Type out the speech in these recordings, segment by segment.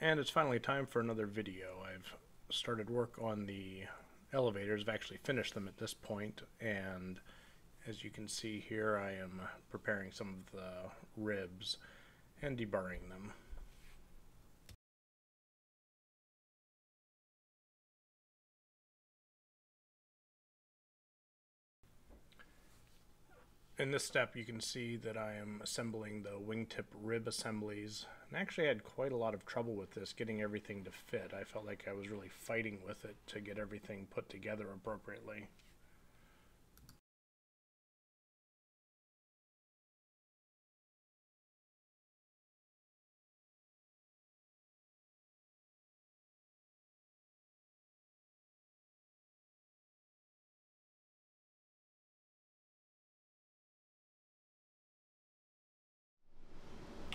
And it's finally time for another video. I've started work on the elevators. I've actually finished them at this point, and as you can see here, I am preparing some of the ribs and deburring them. In this step, you can see that I am assembling the wingtip rib assemblies, and I actually had quite a lot of trouble with this, getting everything to fit. I felt like I was really fighting with it to get everything put together appropriately.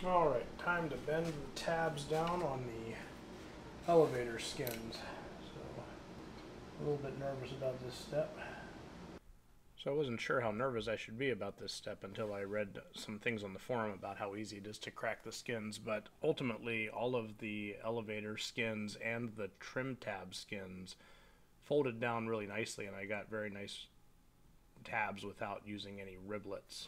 Alright, time to bend the tabs down on the elevator skins. So, a little bit nervous about this step. So I wasn't sure how nervous I should be about this step until I read some things on the forum about how easy it is to crack the skins, but ultimately all of the elevator skins and the trim tab skins folded down really nicely, and I got very nice tabs without using any riblets.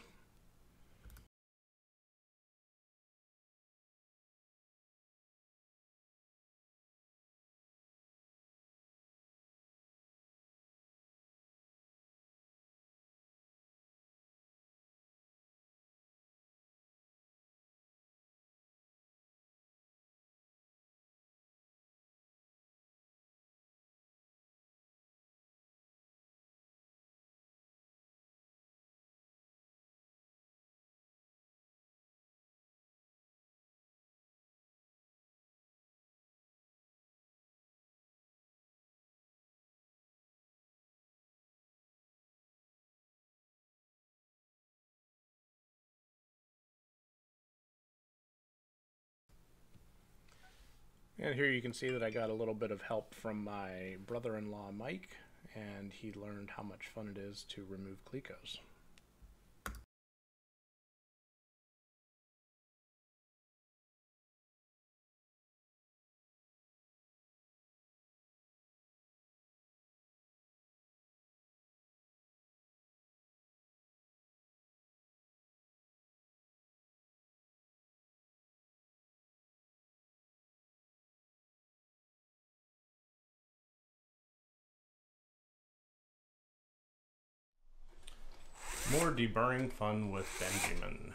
And here you can see that I got a little bit of help from my brother-in-law Mike, and he learned how much fun it is to remove clecos. More deburring fun with Benjamin.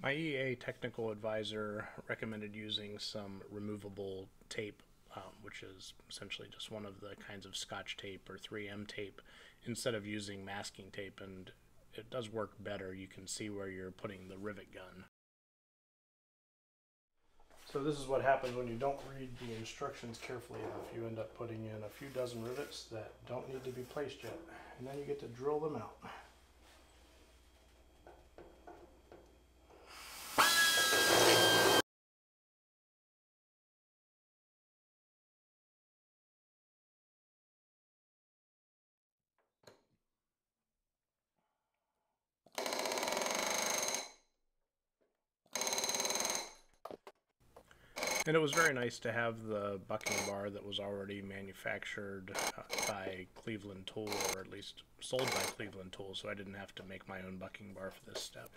My EA technical advisor recommended using some removable tape, which is essentially just one of the kinds of Scotch tape or 3M tape, instead of using masking tape, and it does work better. You can see where you're putting the rivet gun. So this is what happens when you don't read the instructions carefully enough. You end up putting in a few dozen rivets that don't need to be placed yet, and then you get to drill them out. And it was very nice to have the bucking bar that was already manufactured by Cleveland Tool, or at least sold by Cleveland Tool, so I didn't have to make my own bucking bar for this step.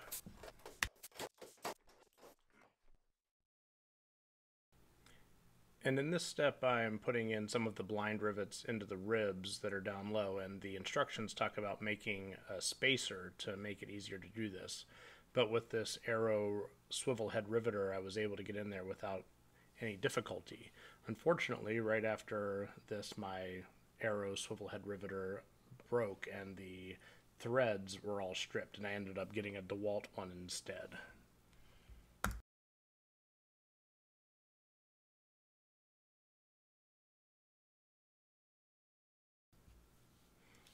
And in this step, I'm putting in some of the blind rivets into the ribs that are down low, and the instructions talk about making a spacer to make it easier to do this. But with this Arrow swivel head riveter, I was able to get in there without any difficulty. Unfortunately, right after this, my Arrow swivel head riveter broke and the threads were all stripped, and I ended up getting a DeWalt one instead.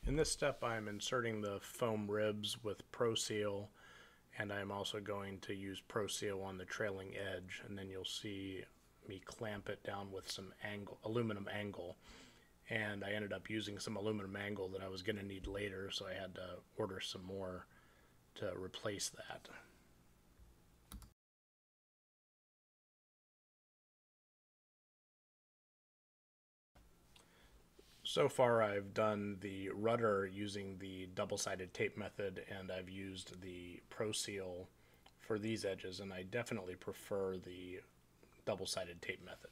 In this step, I'm inserting the foam ribs with Pro Seal, and I'm also going to use Pro Seal on the trailing edge, and then you'll see me clamp it down with some aluminum angle. And I ended up using some aluminum angle that I was going to need later, so I had to order some more to replace that. So far I've done the rudder using the double-sided tape method, and I've used the Pro Seal for these edges, and I definitely prefer the double-sided tape method.